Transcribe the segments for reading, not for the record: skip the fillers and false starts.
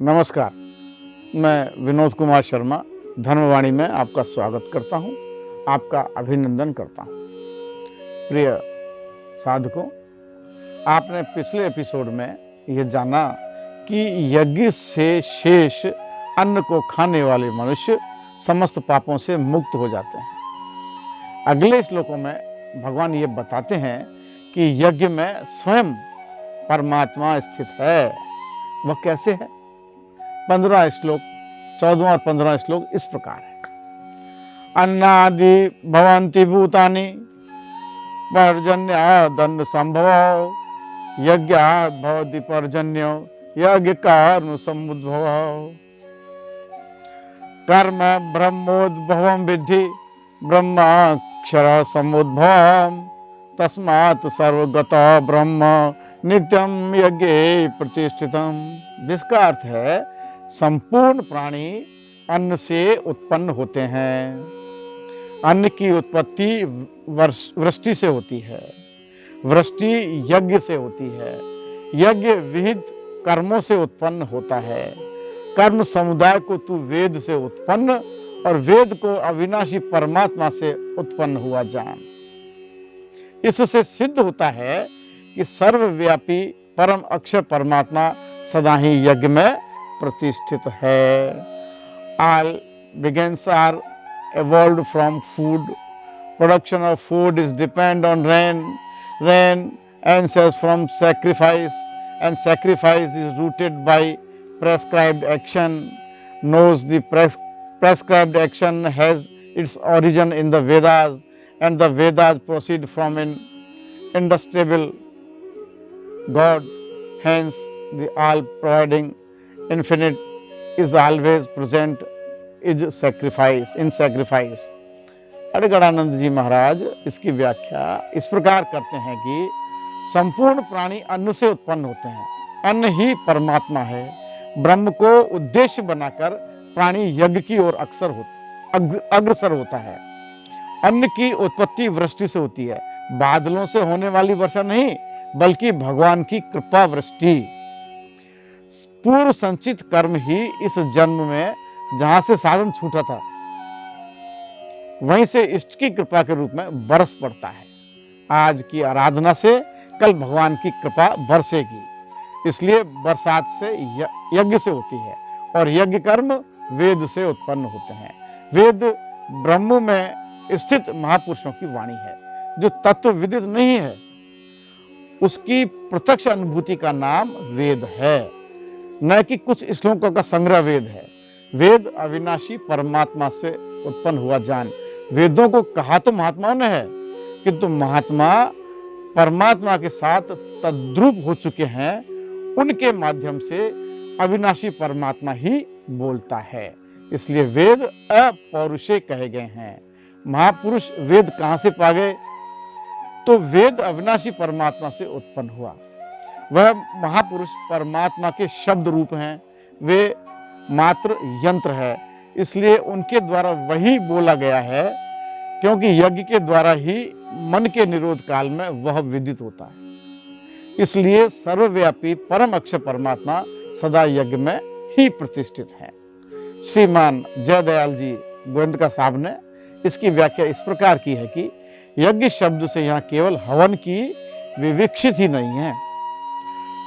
नमस्कार, मैं विनोद कुमार शर्मा धर्मवाणी में आपका स्वागत करता हूं, आपका अभिनंदन करता हूं। प्रिय साधकों, आपने पिछले एपिसोड में यह जाना कि यज्ञ से शेष अन्न को खाने वाले मनुष्य समस्त पापों से मुक्त हो जाते हैं। अगले श्लोकों में भगवान ये बताते हैं कि यज्ञ में स्वयं परमात्मा स्थित है। वह कैसे है? 15 श्लोक, 14 और 15 श्लोक इस प्रकार है। अन्नादि भवन्ति भूतानि पर्जन्यादन्न संभव यज्ञात् भवति पर्जन्यो यज्ञ कर्म समुद्भव। कर्म ब्रह्मोद्भवं विद्धि ब्रह्माक्षर समुद्भवम् तस्मात् सर्वगतः ब्रह्म नित्यम यज्ञे प्रतिष्ठितम। जिसका अर्थ है संपूर्ण प्राणी अन्न से उत्पन्न होते हैं। अन्न की उत्पत्ति वृष्टि से होती है, वृष्टि यज्ञ से होती है, यज्ञ विहित कर्मों से उत्पन्न होता है। कर्म समुदाय को तू वेद से उत्पन्न और वेद को अविनाशी परमात्मा से उत्पन्न हुआ जान। इससे सिद्ध होता है कि सर्वव्यापी परम अक्षर परमात्मा सदा ही यज्ञ में प्रतिष्ठित है। All beings are evolved from food. Production of food is depend on rain. Rain answers from sacrifice, and sacrifice is rooted by prescribed action. Knows the prescribed action has its origin in the Vedas, and the Vedas proceed from an indestructible God. Hence, the all-providing infinite is always present in sacrifice. Adgadanand जी महाराज इसकी व्याख्या इस प्रकार करते हैं कि संपूर्ण प्राणी अन्न से उत्पन्न होते हैं। अन्न ही परमात्मा है। ब्रह्म को उद्देश्य बनाकर प्राणी यज्ञ की ओर अग्रसर होता है। अन्न की उत्पत्ति वृष्टि से होती है, बादलों से होने वाली वर्षा नहीं, बल्कि भगवान की कृपा वृष्टि। पूर्व संचित कर्म ही इस जन्म में जहां से साधन छूटा था वहीं से इष्ट की कृपा के रूप में बरस पड़ता है। आज की आराधना से कल भगवान की कृपा बरसेगी। इसलिए बरसात से यज्ञ से होती है और यज्ञ कर्म वेद से उत्पन्न होते हैं। वेद ब्रह्म में स्थित महापुरुषों की वाणी है। जो तत्व विदित नहीं है उसकी प्रत्यक्ष अनुभूति का नाम वेद है, न कि कुछ श्लोकों का संग्रह वेद है। वेद अविनाशी परमात्मा से उत्पन्न हुआ जान। वेदों को कहा तो महात्माओं ने है, किंतु महात्मा परमात्मा के साथ तद्रूप हो चुके हैं। उनके माध्यम से अविनाशी परमात्मा ही बोलता है। इसलिए वेद अपौरुषे कहे गए हैं। महापुरुष वेद कहां से पा गए? तो वेद अविनाशी परमात्मा से उत्पन्न हुआ। वह महापुरुष परमात्मा के शब्द रूप हैं, वे मात्र यंत्र है। इसलिए उनके द्वारा वही बोला गया है, क्योंकि यज्ञ के द्वारा ही मन के निरोध काल में वह विदित होता है। इसलिए सर्वव्यापी परम अक्षर परमात्मा सदा यज्ञ में ही प्रतिष्ठित है। श्रीमान जयदयाल जी गोविंद साहब ने इसकी व्याख्या इस प्रकार की है कि यज्ञ शब्द से यहाँ केवल हवन की विवक्षित ही नहीं है,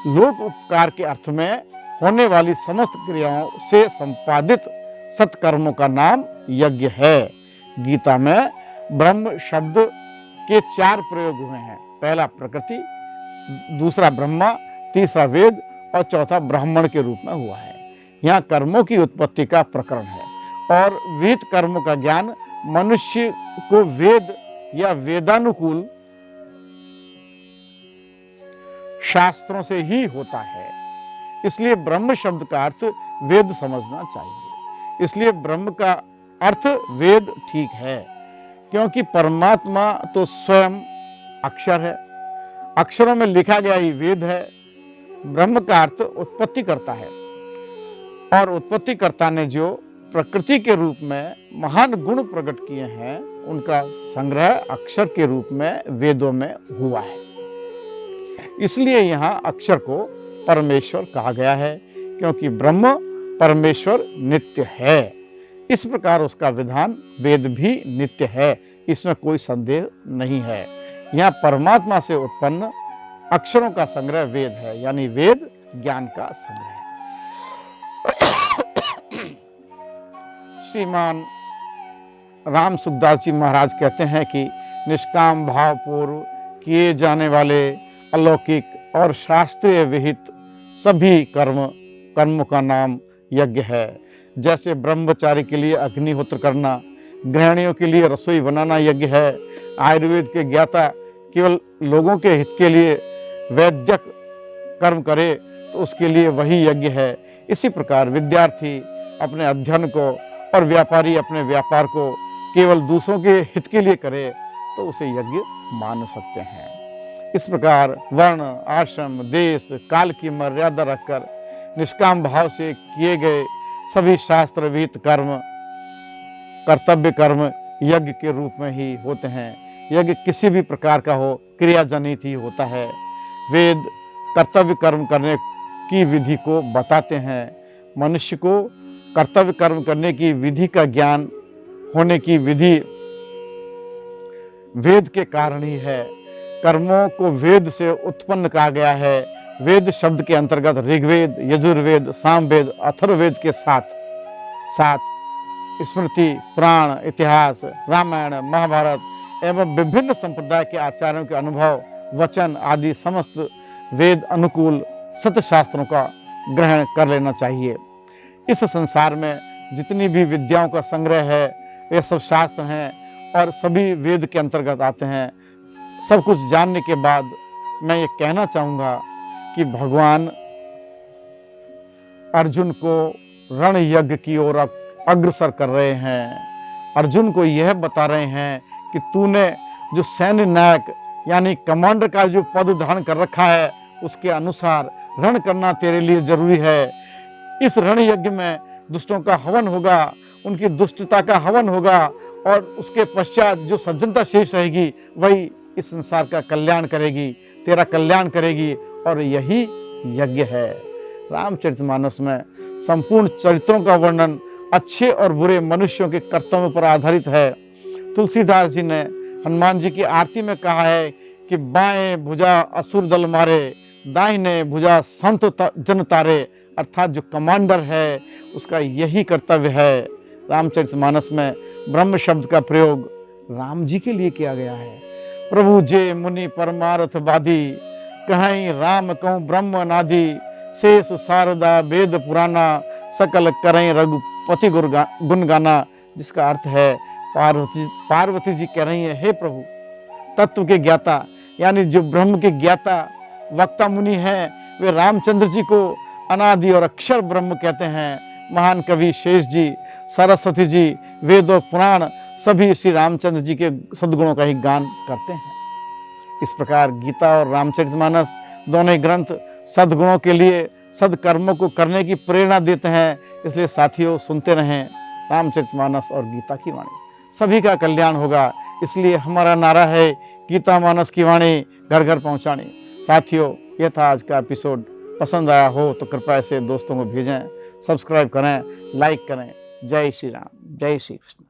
लोक उपकार के अर्थ में होने वाली समस्त क्रियाओं से संपादित सत्कर्मों का नाम यज्ञ है। गीता में ब्रह्म शब्द के 4 प्रयोग हुए हैं। पहला प्रकृति, दूसरा ब्रह्मा, तीसरा वेद और चौथा ब्राह्मण के रूप में हुआ है। यहाँ कर्मों की उत्पत्ति का प्रकरण है और विहित कर्मों का ज्ञान मनुष्य को वेद या वेदानुकूल शास्त्रों से ही होता है। इसलिए ब्रह्म शब्द का अर्थ वेद समझना चाहिए। इसलिए ब्रह्म का अर्थ वेद ठीक है, क्योंकि परमात्मा तो स्वयं अक्षर है। अक्षरों में लिखा गया ही वेद है। ब्रह्म का अर्थ उत्पत्ति करता है और उत्पत्तिकर्ता ने जो प्रकृति के रूप में महान गुण प्रकट किए हैं उनका संग्रह अक्षर के रूप में वेदों में हुआ है। इसलिए यहाँ अक्षर को परमेश्वर कहा गया है, क्योंकि ब्रह्म परमेश्वर नित्य है। इस प्रकार उसका विधान वेद भी नित्य है, इसमें कोई संदेह नहीं है। यहाँ परमात्मा से उत्पन्न अक्षरों का संग्रह वेद है, यानी वेद ज्ञान का संग्रह है। श्रीमान राम सुखदास जी महाराज कहते हैं कि निष्काम भाव पूर्व किए जाने वाले अलौकिक और शास्त्रीय विहित सभी कर्मों का नाम यज्ञ है। जैसे ब्रह्मचारी के लिए अग्निहोत्र करना, गृहिणियों के लिए रसोई बनाना यज्ञ है। आयुर्वेद के ज्ञाता केवल लोगों के हित के लिए वैद्यक कर्म करे तो उसके लिए वही यज्ञ है। इसी प्रकार विद्यार्थी अपने अध्ययन को और व्यापारी अपने व्यापार को केवल दूसरों के हित के लिए करे तो उसे यज्ञ मान सकते हैं। इस प्रकार वर्ण, आश्रम, देश, काल की मर्यादा रखकर निष्काम भाव से किए गए सभी शास्त्र विहित कर्म कर्तव्य कर्म यज्ञ के रूप में ही होते हैं। यज्ञ किसी भी प्रकार का हो, क्रियाजनित ही होता है। वेद कर्तव्य कर्म करने की विधि को बताते हैं। मनुष्य को कर्तव्य कर्म करने की विधि का ज्ञान होने की विधि वेद के कारण ही है। कर्मों को वेद से उत्पन्न कहा गया है। वेद शब्द के अंतर्गत ऋग्वेद, यजुर्वेद, सामवेद, अथर्ववेद के साथ साथ स्मृति, पुराण, इतिहास, रामायण, महाभारत एवं विभिन्न संप्रदाय के आचार्यों के अनुभव, वचन आदि समस्त वेद अनुकूल सत्य शास्त्रों का ग्रहण कर लेना चाहिए। इस संसार में जितनी भी विद्याओं का संग्रह है वे सब शास्त्र हैं और सभी वेद के अंतर्गत आते हैं। सब कुछ जानने के बाद मैं ये कहना चाहूँगा कि भगवान अर्जुन को रण यज्ञ की ओर अग्रसर कर रहे हैं। अर्जुन को यह बता रहे हैं कि तूने जो सैन्य नायक यानी कमांडर का जो पद धारण कर रखा है उसके अनुसार रण करना तेरे लिए जरूरी है। इस रण यज्ञ में दुष्टों का हवन होगा, उनकी दुष्टता का हवन होगा और उसके पश्चात जो सज्जनता शेष रहेगी वही इस संसार का कल्याण करेगी, तेरा कल्याण करेगी और यही यज्ञ है। रामचरितमानस में संपूर्ण चरित्रों का वर्णन अच्छे और बुरे मनुष्यों के कर्तव्यों पर आधारित है। तुलसीदास जी ने हनुमान जी की आरती में कहा है कि बाएं भुजा असुर दल मारे, दाहिने भुजा संत जन तारे, अर्थात जो कमांडर है उसका यही कर्तव्य है। रामचरितमानस में ब्रह्म शब्द का प्रयोग राम जी के लिए किया गया है। प्रभु जे मुनि परमार्थ वादी, कहीं राम कहूँ ब्रह्म नादि, शेष शारदा वेद पुराना, सकल करें रघुपति गुण गाना। जिसका अर्थ है पार्वती जी कह रही है, हे प्रभु तत्व के ज्ञाता यानी जो ब्रह्म के ज्ञाता वक्ता मुनि हैं वे रामचंद्र जी को अनादि और अक्षर ब्रह्म कहते हैं। महान कवि शेष जी, सरस्वती जी, वेद और पुराण सभी श्री रामचंद्र जी के सद्गुणों का ही गान करते हैं। इस प्रकार गीता और रामचरितमानस दोनों ग्रंथ सद्गुणों के लिए सदकर्मों को करने की प्रेरणा देते हैं। इसलिए साथियों सुनते रहें रामचरितमानस और गीता की वाणी, सभी का कल्याण होगा। इसलिए हमारा नारा है गीता मानस की वाणी घर घर पहुंचानी। साथियों यह था आज का एपिसोड। पसंद आया हो तो कृपया इसे दोस्तों को भेजें, सब्सक्राइब करें, लाइक करें। जय श्री राम, जय श्री कृष्ण।